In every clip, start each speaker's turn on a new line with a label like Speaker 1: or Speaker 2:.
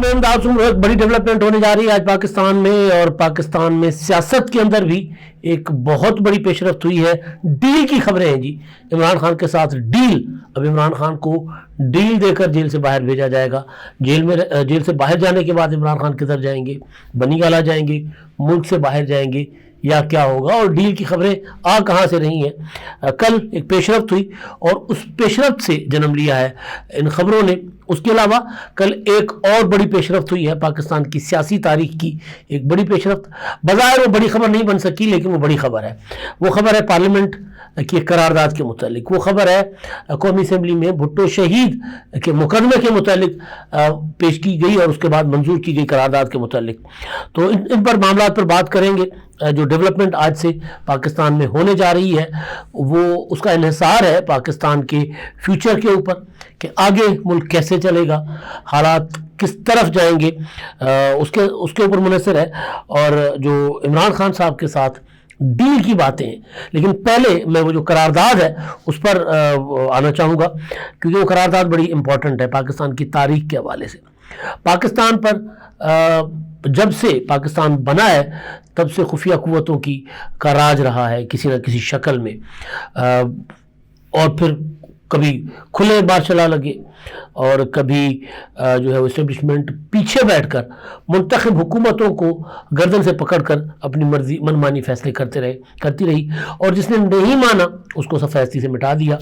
Speaker 1: میں امداد ایک بڑی ڈیولپمنٹ ہونے جا رہی ہے آج پاکستان میں، اور پاکستان میں سیاست کے اندر بھی ایک بہت بڑی پیش رفت ہوئی ہے۔ ڈیل کی خبریں ہیں جی، عمران خان کے ساتھ ڈیل۔ اب عمران خان کو ڈیل دے کر جیل سے باہر بھیجا جائے گا۔ جیل سے باہر جانے کے بعد عمران خان کدھر جائیں گے؟ بنی گالا جائیں گے، ملک سے باہر جائیں گے، یا کیا ہوگا؟ اور ڈیل کی خبریں آ کہاں سے رہی ہیں؟ کل ایک پیش رفت ہوئی اور اس پیش رفت سے جنم لیا ہے ان خبروں نے۔ اس کے علاوہ کل ایک اور بڑی پیش رفت ہوئی ہے پاکستان کی سیاسی تاریخ کی، ایک بڑی پیش رفت۔ بظاہر وہ بڑی خبر نہیں بن سکی، لیکن وہ بڑی خبر ہے۔ وہ خبر ہے پارلیمنٹ کی قرارداد کے متعلق، وہ خبر ہے قومی اسمبلی میں بھٹو شہید کے مقدمے کے متعلق پیش کی گئی اور اس کے بعد منظور کی گئی قرارداد کے متعلق۔ تو ان پر معاملات پر بات کریں گے۔ جو ڈیولپمنٹ آج سے پاکستان میں ہونے جا رہی ہے وہ اس کا انحصار ہے پاکستان کے فیوچر کے اوپر، کہ آگے ملک کیسے چلے گا، حالات کس طرف جائیں گے، اس کے اوپر منحصر ہے۔ اور جو عمران خان صاحب کے ساتھ ڈیل کی باتیں ہیں، لیکن پہلے میں وہ جو قرارداد ہے اس پر آنا چاہوں گا، کیونکہ وہ قرارداد بڑی امپورٹنٹ ہے پاکستان کی تاریخ کے حوالے سے۔ پاکستان پر جب سے پاکستان بنا ہے تب سے خفیہ قوتوں کا راج رہا ہے کسی نہ کسی شکل میں، اور پھر کبھی کھلے مارشل لا لگے اور کبھی جو ہے وہ اسٹیبلشمنٹ پیچھے بیٹھ کر منتخب حکومتوں کو گردن سے پکڑ کر اپنی مرضی منمانی فیصلے کرتی رہی، اور جس نے نہیں مانا اس کو سفیدستی سے مٹا دیا۔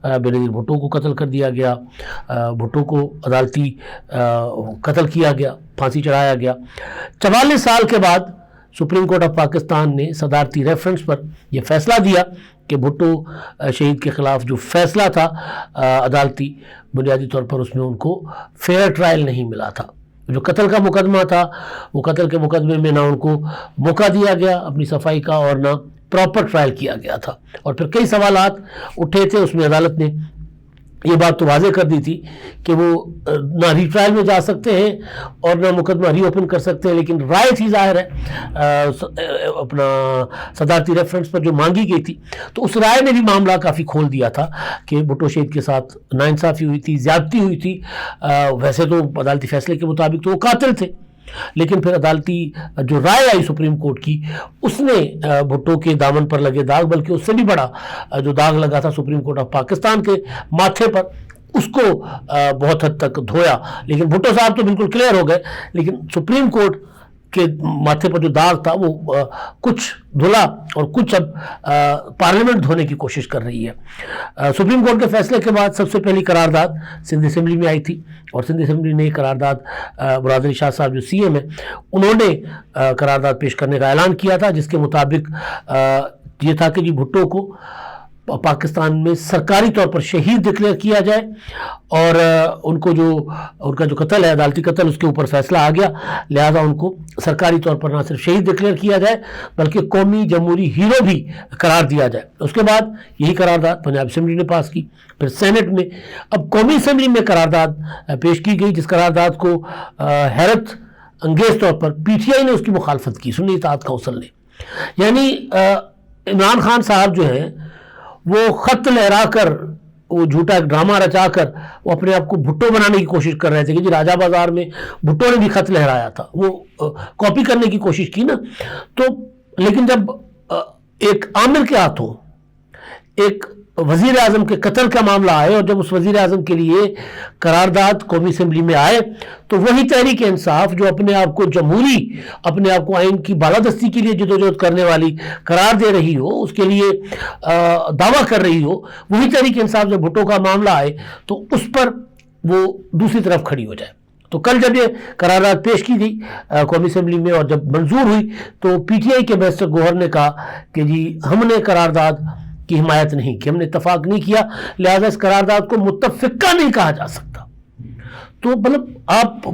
Speaker 1: بینظیر بھٹو کو قتل کر دیا گیا، بھٹو کو عدالتی قتل کیا گیا، پھانسی چڑھایا گیا۔ 44 سال کے بعد سپریم کورٹ آف پاکستان نے صدارتی ریفرنس پر یہ فیصلہ دیا کہ بھٹو شہید کے خلاف جو فیصلہ تھا عدالتی، بنیادی طور پر اس میں ان کو فیئر ٹرائل نہیں ملا تھا۔ جو قتل کا مقدمہ تھا، وہ قتل کے مقدمے میں نہ ان کو موقع دیا گیا اپنی صفائی کا، اور نہ پراپر ٹرائل کیا گیا تھا، اور پھر کئی سوالات اٹھے تھے۔ اس میں عدالت نے یہ بات تو واضح کر دی تھی کہ وہ نہ ری ٹرائل میں جا سکتے ہیں اور نہ مقدمہ ری اوپن کر سکتے ہیں، لیکن رائے تھی ظاہر ہے اپنا صدارتی ریفرنس پر جو مانگی گئی تھی، تو اس رائے نے بھی معاملہ کافی کھول دیا تھا کہ بھٹو شہید کے ساتھ ناانصافی ہوئی تھی، زیادتی ہوئی تھی۔ ویسے تو عدالتی فیصلے کے مطابق تو وہ قاتل تھے، لیکن پھر عدالتی جو رائے آئی سپریم کورٹ کی، اس نے بھٹو کے دامن پر لگے داغ، بلکہ اس سے بھی بڑا جو داغ لگا تھا سپریم کورٹ آف پاکستان کے ماتھے پر، اس کو بہت حد تک دھویا۔ لیکن بھٹو صاحب تو بالکل کلیئر ہو گئے، لیکن سپریم کورٹ کے ماتھے پر جو داغ تھا وہ کچھ دھلا اور کچھ اب پارلیمنٹ دھونے کی کوشش کر رہی ہے۔ سپریم کورٹ کے فیصلے کے بعد سب سے پہلی قرارداد سندھ اسمبلی میں آئی تھی، اور سندھ اسمبلی نے یہ قرارداد برادری شاہ صاحب جو سی ایم ہیں انہوں نے قرارداد پیش کرنے کا اعلان کیا تھا، جس کے مطابق یہ تھا کہ جی بھٹو کو پاکستان میں سرکاری طور پر شہید ڈکلیئر کیا جائے، اور ان کا جو قتل ہے عدالتی قتل، اس کے اوپر فیصلہ آ گیا، لہذا ان کو سرکاری طور پر نہ صرف شہید ڈکلیئر کیا جائے بلکہ قومی جمہوری ہیرو بھی قرار دیا جائے۔ اس کے بعد یہی قرارداد پنجاب اسمبلی نے پاس کی، پھر سینٹ میں، اب قومی اسمبلی میں قرارداد پیش کی گئی، جس قرارداد کو حیرت انگیز طور پر پی ٹی آئی نے اس کی مخالفت کی، سنی اطاعت کونسل نے۔ یعنی عمران خان صاحب جو ہیں وہ خط لہرا کر، وہ جھوٹا ایک ڈرامہ رچا کر وہ اپنے آپ کو بھٹو بنانے کی کوشش کر رہے تھے کہ جی راجہ بازار میں بھٹو نے بھی خط لہرایا تھا، وہ کاپی کرنے کی کوشش کی نا۔ تو لیکن جب ایک عامل کے ہاتھوں ایک وزیر اعظم کے قتل کا معاملہ آئے، اور جب اس وزیر اعظم کے لیے قرارداد قومی اسمبلی میں آئے، تو وہی تحریک انصاف جو اپنے آپ کو جمہوری، اپنے آپ کو آئین کی بالادستی کے لیے جدوجہد کرنے والی قرار دے رہی ہو، اس کے لیے دعویٰ کر رہی ہو، وہی تحریک انصاف جب بھٹو کا معاملہ آئے تو اس پر وہ دوسری طرف کھڑی ہو جائے۔ تو کل جب یہ قرارداد پیش کی گئی قومی اسمبلی میں اور جب منظور ہوئی، تو پی ٹی آئی کے بیرسٹر گوہر نے کہا کہ جی ہم نے قرارداد کی حمایت نہیں کی، ہم نے اتفاق نہیں کیا، لہذا اس قرارداد کو متفقہ نہیں کہا جا سکتا۔ تو مطلب آپ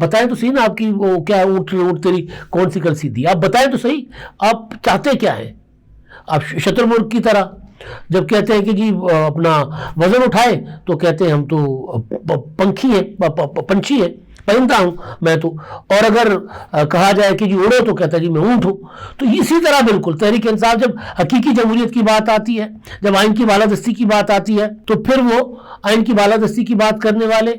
Speaker 1: بتائیں تو صحیح نا، آپ کی وہ کیا اونٹ تیری کون سی کل سیدھی، آپ بتائیں تو صحیح آپ چاہتے کیا ہیں؟ آپ شتر ملک کی طرح جب کہتے ہیں کہ جی اپنا وزن اٹھائے تو کہتے ہیں ہم تو پنچھی ہیں، پرندہ ہوں میں تو، اور اگر کہا جائے کہ جی اڑو تو کہتا ہے جی میں اونٹ ہوں۔ تو اسی طرح بالکل تحریک انصاف جب حقیقی جمہوریت کی بات آتی ہے، جب آئین کی بالادستی کی بات آتی ہے، تو پھر وہ آئین کی بالادستی کی بات کرنے والے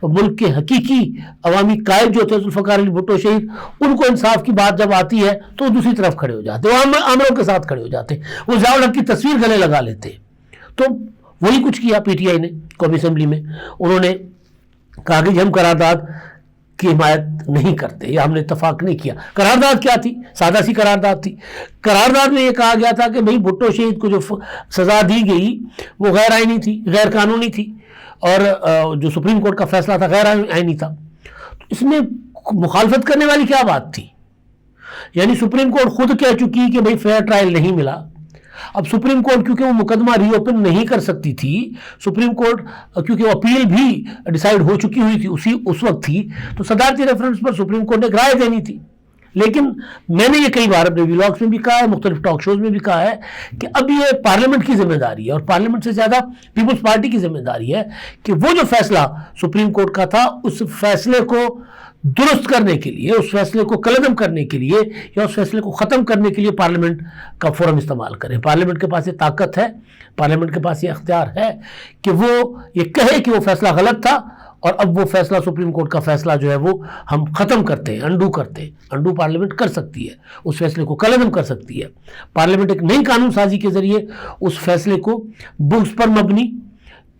Speaker 1: ملک کے حقیقی عوامی قائد جو تھے ذوالفقار علی بھٹو شہید، ان کو انصاف کی بات جب آتی ہے تو دوسری طرف کھڑے ہو جاتے، وہ عامروں کے ساتھ کھڑے ہو جاتے، وہ ضیاء الحق کی تصویر گلے لگا لیتے۔ تو وہی کچھ کیا پی ٹی آئی نے قومی اسمبلی میں، انہوں نے کہا کہ ہم قرارداد کی حمایت نہیں کرتے یا ہم نے اتفاق نہیں کیا۔ قرارداد کیا تھی؟ سادہ سی قرارداد تھی۔ قرارداد میں یہ کہا گیا تھا کہ بھئی بھٹو شہید کو جو سزا دی گئی وہ غیر آئینی تھی، غیر قانونی تھی، اور جو سپریم کورٹ کا فیصلہ تھا غیر آئینی تھا۔ تو اس میں مخالفت کرنے والی کیا بات تھی؟ یعنی سپریم کورٹ خود کہہ چکی کہ بھئی فیئر ٹرائل نہیں ملا۔ اب سپریم کورٹ کیونکہ وہ مقدمہ ری اوپن نہیں کر سکتی تھی، سپریم کورٹ کیونکہ وہ اپیل بھی ڈیسائیڈ ہو چکی ہوئی تھی اس وقت تھی، تو صدارتی ریفرنس پر سپریم کورٹ نے ایک رائے دینی تھی۔ لیکن میں نے یہ کئی بار اپنے ویلاگس میں بھی کہا ہے، مختلف ٹاک شوز میں بھی کہا ہے کہ اب یہ پارلیمنٹ کی ذمہ داری ہے، اور پارلیمنٹ سے زیادہ پیپلز پارٹی کی ذمہ داری ہے کہ وہ جو فیصلہ سپریم کورٹ کا تھا اس فیصلے کو درست کرنے کے لیے، اس فیصلے کو کلعدم کرنے کے لیے یا اس فیصلے کو ختم کرنے کے لیے پارلیمنٹ کا فورم استعمال کریں۔ پارلیمنٹ کے پاس یہ طاقت ہے، پارلیمنٹ کے پاس یہ اختیار ہے کہ وہ یہ کہے کہ وہ فیصلہ غلط تھا، اور اب وہ فیصلہ سپریم کورٹ کا فیصلہ جو ہے وہ ہم ختم کرتے ہیں، انڈو کرتے ہیں۔ انڈو پارلیمنٹ کر سکتی ہے، اس فیصلے کو کلعدم کر سکتی ہے۔ پارلیمنٹ ایک نئی قانون سازی کے ذریعے اس فیصلے کو بغض پر مبنی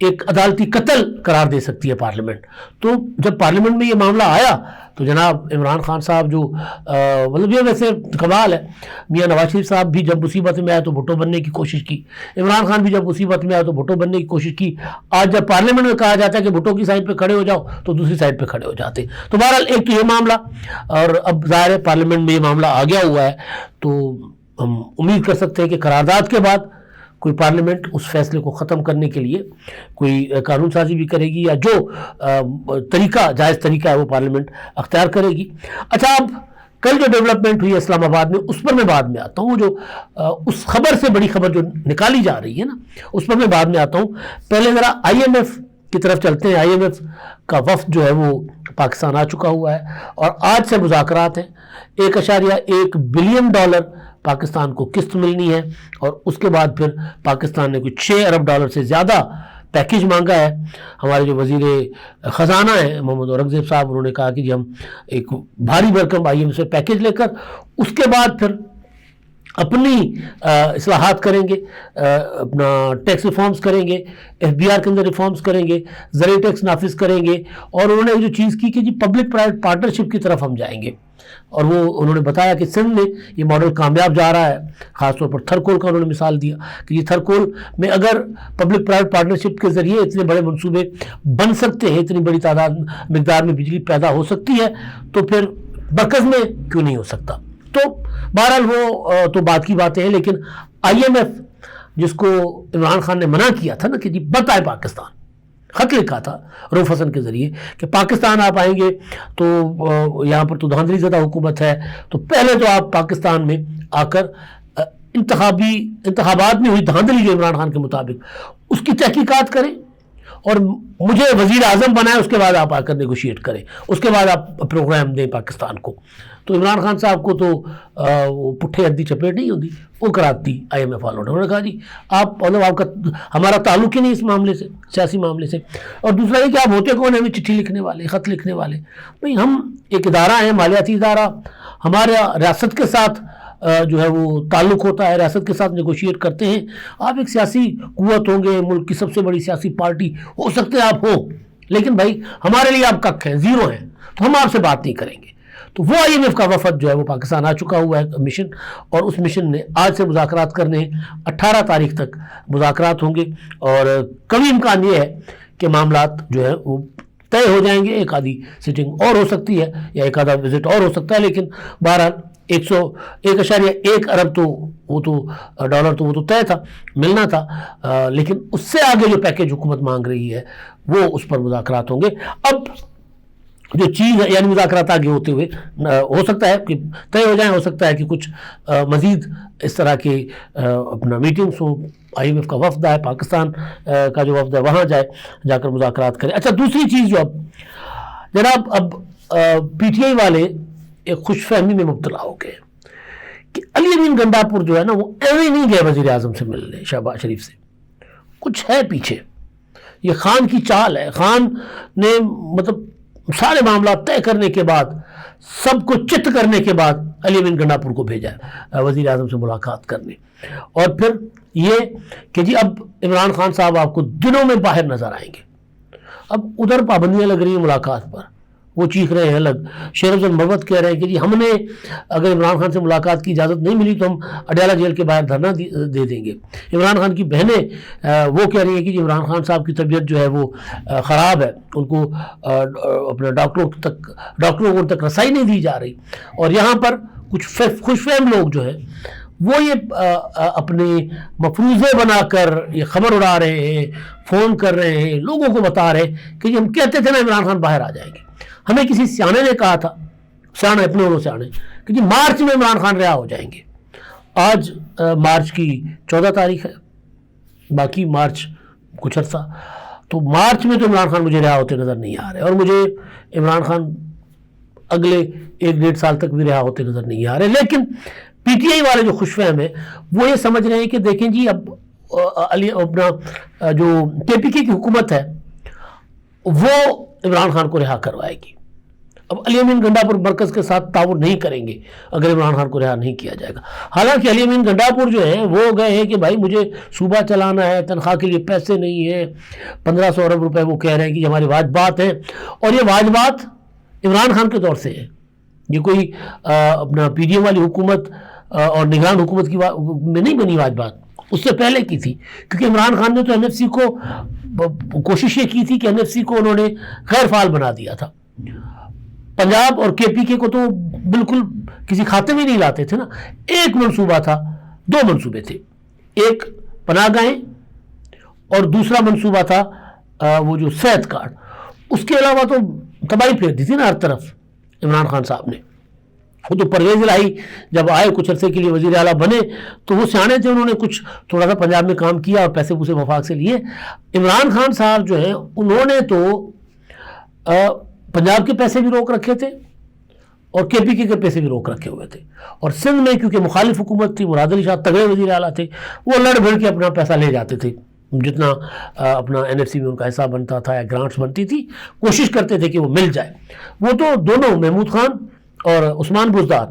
Speaker 1: ایک عدالتی قتل قرار دے سکتی ہے پارلیمنٹ۔ تو جب پارلیمنٹ میں یہ معاملہ آیا تو جناب عمران خان صاحب جو مطلب یہ ویسے کمال ہے، میاں نواز شریف صاحب بھی جب مصیبت میں آئے تو بھٹو بننے کی کوشش کی، عمران خان بھی جب مصیبت میں آئے تو بھٹو بننے کی کوشش کی۔ آج جب پارلیمنٹ میں کہا جاتا ہے کہ بھٹو کی سائڈ پہ کھڑے ہو جاؤ تو دوسری سائڈ پہ کھڑے ہو جاتے۔ تو بہرحال ایک تو یہ معاملہ، اور اب ظاہر ہے پارلیمنٹ میں یہ معاملہ آ گیا ہوا ہے، تو ہم امید کر سکتے ہیں کہ قرارداد کے بعد کوئی پارلیمنٹ اس فیصلے کو ختم کرنے کے لیے کوئی قانون سازی بھی کرے گی، یا جو طریقہ جائز طریقہ ہے وہ پارلیمنٹ اختیار کرے گی۔ اچھا، اب کل جو ڈیولپمنٹ ہوئی ہے اسلام آباد میں، اس پر میں بعد میں آتا ہوں۔ جو اس خبر سے بڑی خبر جو نکالی جا رہی ہے نا، اس پر میں بعد میں آتا ہوں۔ پہلے ذرا آئی ایم ایف کی طرف چلتے ہیں۔ آئی ایم ایف کا وفد جو ہے وہ پاکستان آ چکا ہوا ہے، اور آج سے مذاکرات ہیں۔ $1.1 بلین پاکستان کو قسط ملنی ہے، اور اس کے بعد پھر پاکستان نے کوئی $6 ارب سے زیادہ پیکیج مانگا ہے۔ ہمارے جو وزیر خزانہ ہیں محمد اورنگزیب صاحب، انہوں نے کہا کہ جی ہم ایک بھاری بھرکم آئی ایم سے پیکیج لے کر اس کے بعد پھر اپنی اصلاحات کریں گے، اپنا ٹیکس ریفارمز کریں گے، ایف بی آر کے اندر ریفارمز کریں گے، زرعی ٹیکس نافذ کریں گے، اور انہوں نے جو چیز کی کہ جی پبلک پرائیویٹ پارٹنرشپ کی طرف ہم جائیں گے۔ اور وہ انہوں نے بتایا کہ سندھ میں یہ ماڈل کامیاب جا رہا ہے، خاص طور پر تھرکول کا انہوں نے مثال دیا کہ یہ تھرکول میں اگر پبلک پرائیویٹ پارٹنرشپ کے ذریعے اتنے بڑے منصوبے بن سکتے ہیں، اتنی بڑی مقدار میں بجلی پیدا ہو سکتی ہے، تو پھر مرکز میں کیوں نہیں ہو سکتا۔ تو بہرحال وہ تو بات کی باتیں ہیں، لیکن آئی ایم ایف جس کو عمران خان نے منع کیا تھا نا کہ جی بتائے پاکستان، خط لکھا تھا روف حسن کے ذریعے کہ پاکستان آپ آئیں گے تو یہاں پر تو دھاندلی زدہ حکومت ہے، تو پہلے تو آپ پاکستان میں آ کر انتخابات میں ہوئی دھاندلی جو عمران خان کے مطابق اس کی تحقیقات کریں، اور مجھے وزیر اعظم بنائیں، اس کے بعد آپ آ کر نیگوشیٹ کریں، اس کے بعد آپ پروگرام دیں پاکستان کو۔ تو عمران خان صاحب کو تو وہ پٹھے ادھی چپیٹ نہیں ہوتی، وہ کراتی آئی ایم ایف والوں نے۔ انہوں نے کہا جی آپ مطلب آپ کا ہمارا تعلق ہی نہیں اس معاملے سے، سیاسی معاملے سے۔ اور دوسرا یہ کہ آپ ہوتے کون ہیں ہمیں چٹھی لکھنے والے، خط لکھنے والے؟ بھئی ہم ایک ادارہ ہیں، مالیاتی ادارہ، ہمارا ریاست کے ساتھ جو ہے وہ تعلق ہوتا ہے، ریاست کے ساتھ نیگوشیٹ کرتے ہیں۔ آپ ایک سیاسی قوت ہوں گے، ملک کی سب سے بڑی سیاسی پارٹی ہو سکتے ہیں آپ ہو، لیکن بھائی ہمارے لیے آپ کک ہیں، زیرو ہیں، تو ہم آپ سے بات نہیں کریں گے۔ تو وہ آئی ایم ایف کا وفد جو ہے وہ پاکستان آ چکا ہوا ہے مشن، اور اس مشن نے آج سے مذاکرات کرنے ہیں، 18 تاریخ تک مذاکرات ہوں گے، اور کبھی امکان یہ ہے کہ معاملات جو ہے وہ طے ہو جائیں گے۔ ایک آدھی سیٹنگ اور ہو سکتی ہے، یا ایک آدھا وزٹ اور ہو سکتا ہے، لیکن بہرحال $1.1 ارب تو وہ تو طے تھا، ملنا تھا، لیکن اس سے آگے جو پیکیج حکومت مانگ رہی ہے وہ اس پر مذاکرات ہوں گے۔ اب جو چیز ہے یعنی مذاکرات آگے ہوتے ہوئے ہو سکتا ہے کہ طے ہو جائیں، ہو سکتا ہے کہ کچھ مزید اس طرح کے اپنا میٹنگس ہوں، آئی ایم ایف کا وفد ہے، پاکستان کا جو وفد ہے وہاں جا کر مذاکرات کریں۔ اچھا، دوسری چیز جو اب پی ٹی آئی والے ایک خوش فہمی میں مبتلا ہو گئے کہ علی امین گنڈاپور جو ہے نا وہ ایویں نہیں گئے وزیر اعظم سے ملنے، شہباز شریف سے، کچھ ہے پیچھے۔ یہ خان کی چال ہے. خان نے مطلب سارے معاملات طے کرنے کے بعد، سب کو چت کرنے کے بعد علی امین گنڈا پور کو بھیجا وزیر اعظم سے ملاقات کرنے. اور پھر یہ کہ جی اب عمران خان صاحب آپ کو دنوں میں باہر نظر آئیں گے. اب ادھر پابندیاں لگ رہی ہیں ملاقات پر، وہ چیخ رہے ہیں الگ. شیر افضل مروت کہہ رہے ہیں کہ جی ہم نے اگر عمران خان سے ملاقات کی اجازت نہیں ملی تو ہم اڈیالہ جیل کے باہر دھرنا دے دیں گے. عمران خان کی بہنیں وہ کہہ رہی ہیں کہ جی عمران خان صاحب کی طبیعت جو ہے وہ خراب ہے، ان کو اپنے ڈاکٹروں تک رسائی نہیں دی جا رہی. اور یہاں پر کچھ خوش فہم لوگ جو ہے وہ یہ اپنے مفروضے بنا کر یہ خبر اڑا رہے ہیں، فون کر رہے ہیں، لوگوں کو بتا رہے ہیں کہ ہم کہتے تھے نا عمران خان باہر آ جائیں گے. ہمیں کسی سیانے نے کہا تھا، سیانے اپنے والوں سیانے، کہ جی مارچ میں عمران خان رہا ہو جائیں گے. آج مارچ کی 14 تاریخ ہے، باقی مارچ کچھ عرصہ. تو مارچ میں تو عمران خان مجھے رہا ہوتے نظر نہیں آ رہے، اور مجھے عمران خان اگلے 1-1.5 سال تک بھی رہا ہوتے نظر نہیں آ رہے. لیکن پی ٹی آئی والے جو خوش فہم ہیں وہ یہ سمجھ رہے ہیں کہ دیکھیں جی اب اپنا جو کے پی کے کی حکومت ہے وہ عمران خان کو رہا کروائے گی. اب علی امین گنڈا پور مرکز کے ساتھ تعاون نہیں کریں گے اگر عمران خان کو رہا نہیں کیا جائے گا. حالانکہ علی امین گنڈا پور جو ہیں وہ گئے ہیں کہ بھائی مجھے صوبہ چلانا ہے، تنخواہ کے لیے پیسے نہیں ہیں، 1500 ارب روپے وہ کہہ رہے ہیں کہ ہمارے واجبات ہیں. اور یہ واجبات عمران خان کے دور سے ہیں، یہ کوئی اپنا پی ڈی ایم والی حکومت اور نگران حکومت کی میں نہیں بنی واجبات، اس سے پہلے کی تھی. کیونکہ عمران خان نے تو این ایف سی کو کوشش یہ کی تھی کہ این ایف سی کو انہوں نے غیر فعال بنا دیا تھا. پنجاب اور کے پی کے کو تو بالکل کسی کھاتے میں نہیں لاتے تھے نا. ایک منصوبہ تھا، 2 منصوبے تھے، ایک پناہ گاہیں اور دوسرا منصوبہ تھا وہ جو صحت کارڈ. اس کے علاوہ تو تباہی پھیر دی تھی نا ہر طرف عمران خان صاحب نے. وہ تو پرویز الہی جب آئے کچھ عرصے کے لیے وزیر اعلیٰ بنے تو وہ سیانے تھے، انہوں نے کچھ تھوڑا سا پنجاب میں کام کیا اور پیسے پوسے وفاق سے لیے. عمران خان صاحب جو ہیں انہوں نے تو پنجاب کے پیسے بھی روک رکھے تھے اور کے پی کے پیسے بھی روک رکھے ہوئے تھے. اور سندھ میں کیونکہ مخالف حکومت تھی، مراد علی شاہ تگڑے وزیر اعلیٰ تھے، وہ لڑ بھڑ کے اپنا پیسہ لے جاتے تھے. جتنا اپنا این ایف سی میں ان کا حصہ بنتا تھا یا گرانٹس بنتی تھی، کوشش کرتے تھے کہ وہ مل جائے. وہ تو دونوں محمود خان اور عثمان بزدار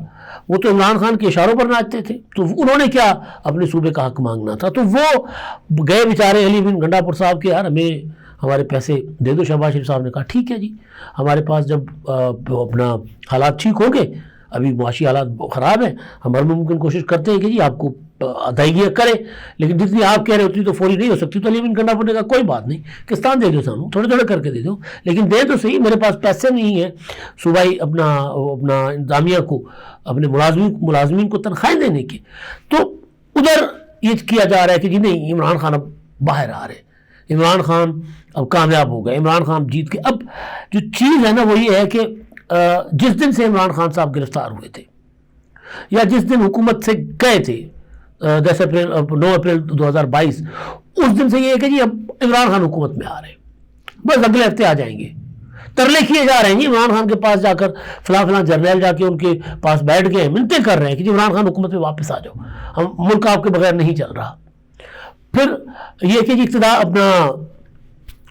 Speaker 1: وہ تو عمران خان کے اشاروں پر ناچتے تھے، تو انہوں نے کیا اپنے صوبے کا حق مانگنا تھا. تو وہ گئے بیچارے علی امین گنڈا پور صاحب کے، یار ہمیں ہمارے پیسے دے دو. شہباز شریف صاحب نے کہا ٹھیک ہے جی، ہمارے پاس جب اپنا حالات ٹھیک ہوں گے، ابھی معاشی حالات خراب ہیں، ہم ہر ممکن کوشش کرتے ہیں کہ جی آپ کو ادائیگیاں کریں، لیکن جتنی آپ کہہ رہے اتنی تو فوری نہیں ہو سکتی. تو علی امین گنڈا پور نے کہا کوئی بات نہیں، کستان دے دو سانو، تھوڑے تھوڑے کر کے دے دو، لیکن دے تو صحیح، میرے پاس پیسے نہیں ہیں صوبائی اپنا انتظامیہ کو، اپنے ملازمین کو تنخواہیں دینے کی. تو ادھر یہ کیا جا رہا ہے کہ جی نہیں، عمران خان اب باہر آ رہے ہیں، عمران خان اب کامیاب ہو گئے، عمران خان جیت کے. اب جو چیز ہے نا وہ یہ ہے کہ جس دن سے عمران خان صاحب گرفتار ہوئے تھے یا جس دن حکومت سے گئے تھے 9 اپریل 2022، اس دن سے یہ ہے کہ جی اب عمران خان حکومت میں آ رہے ہیں، بس اگلے ہفتے آ جائیں گے. ترلے کیے جا رہے ہیں جی عمران خان کے پاس جا کر، فلاں جرنیل جا کے ان کے پاس بیٹھ گئے، منتیں کر رہے ہیں کہ جی عمران خان حکومت میں واپس آ جاؤ، ہم ملک آپ کے بغیر نہیں چل رہا. پھر یہ کہ جی اقتدار اپنا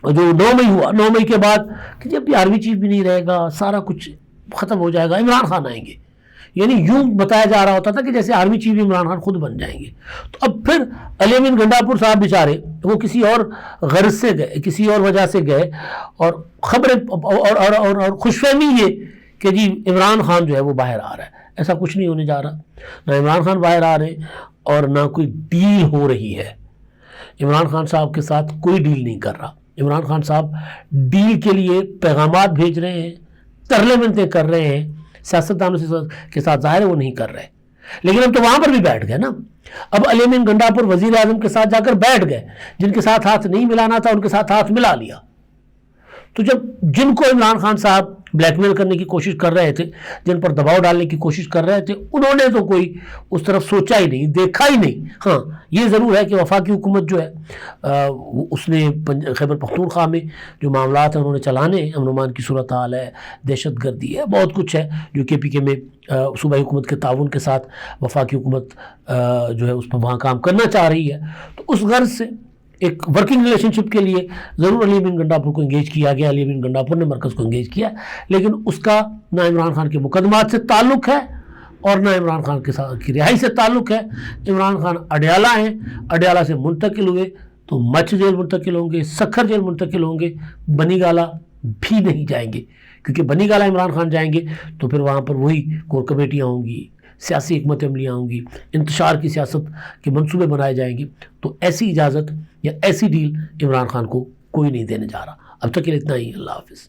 Speaker 1: جو 9 مئی ہوا، 9 مئی کے بعد کہ جب 11ویں چیف بھی نہیں رہے گا، سارا کچھ ختم ہو جائے گا، عمران خان آئیں گے. یعنی یوں بتایا جا رہا ہوتا تھا کہ جیسے آرمی چیف عمران خان خود بن جائیں گے. تو اب پھر علی امین گنڈا پور صاحب بیچارے وہ کسی اور غرض سے گئے، کسی اور وجہ سے گئے، اور خبریں اور خوش فہمی یہ کہ جی عمران خان جو ہے وہ باہر آ رہا ہے. ایسا کچھ نہیں ہونے جا رہا، نہ عمران خان باہر آ رہے ہیں اور نہ کوئی ڈیل ہو رہی ہے. عمران خان صاحب کے ساتھ کوئی ڈیل نہیں کر رہا. عمران خان صاحب ڈیل کے لیے پیغامات بھیج رہے ہیں، ترلے منتیں کر رہے ہیں، سیاستدانوں کے ساتھ ظاہر ہے وہ نہیں کر رہے. لیکن اب تو وہاں پر بھی بیٹھ گئے نا. اب علی امین گنڈا پور وزیر اعظم کے ساتھ جا کر بیٹھ گئے، جن کے ساتھ ہاتھ نہیں ملانا تھا ان کے ساتھ ہاتھ ملا لیا. تو جب جن کو عمران خان صاحب بلیک میل کرنے کی کوشش کر رہے تھے، جن پر دباؤ ڈالنے کی کوشش کر رہے تھے، انہوں نے تو کوئی اس طرف سوچا ہی نہیں، دیکھا ہی نہیں. ہاں یہ ضرور ہے کہ وفاقی حکومت جو ہے اس نے خیبر پختونخوا میں جو معاملات ہیں انہوں نے چلانے، امن و امان کی صورتحال ہے، دہشت گردی ہے، بہت کچھ ہے جو کے پی کے میں صوبائی حکومت کے تعاون کے ساتھ وفاقی حکومت جو ہے اس پر وہاں کام کرنا چاہ رہی ہے. تو اس غرض سے ایک ورکنگ ریلیشن شپ کے لیے ضرور علی امین گنڈاپور کو انگیج کیا گیا، علی امین گنڈاپور نے مرکز کو انگیج کیا، لیکن اس کا نہ عمران خان کے مقدمات سے تعلق ہے اور نہ عمران خان کے ساتھ کی رہائی سے تعلق ہے۔ عمران خان اڈیالہ ہیں، اڈیالہ سے منتقل ہوئے تو مچھ جیل منتقل ہوں گے، سکھر جیل منتقل ہوں گے، بنی گالہ بھی نہیں جائیں گے، کیونکہ بنی گالہ عمران خان جائیں گے تو پھر وہاں پر وہی کور کمیٹیاں ہوں گی، سیاسی حکمت عملیاں ہوں گی، انتشار کی سیاست کے منصوبے بنائے جائیں گے، تو ایسی اجازت یا ایسی ڈیل عمران خان کو کوئی نہیں دینے جا رہا۔ اب تک کے لیے اتنا ہی، اللہ حافظ۔